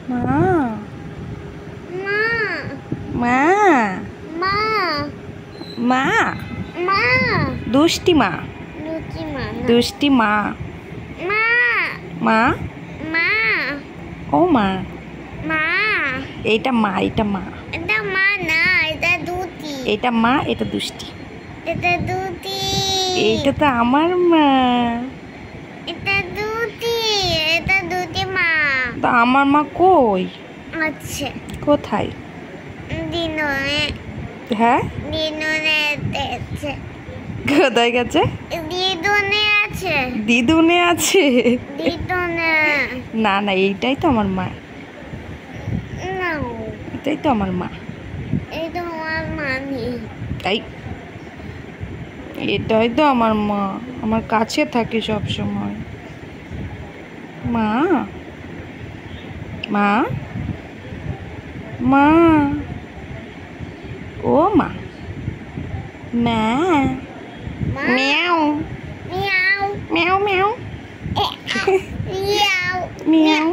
মা মা মা মা মা মা দুষ্টি মা লুচি মা দুষ্টি মা মা মা মা ও মা মা এইটা মা এটা মা এটা মা না এটা দুটি এটা মা এটা দুষ্টি এটা দুটি এইটা তো আমার মা এটা দুটি মা তো আমার মা কই আচ্ছা কোথায় দিননে হ্যাঁ আছে কোথায় গেছে দিদুনে আছে দিদুনে আছে দিদুনে না না এইটাই তো আমার মা না এটাই তো আমার মা এটা আমার মানি তাই এটাই তো আমার মা আমার কাছে থাকে সব সময় মা মা মা ও মা মা মিয়াও মিয়াও মিয়াও মিয়াও মিয়াও মিয়াও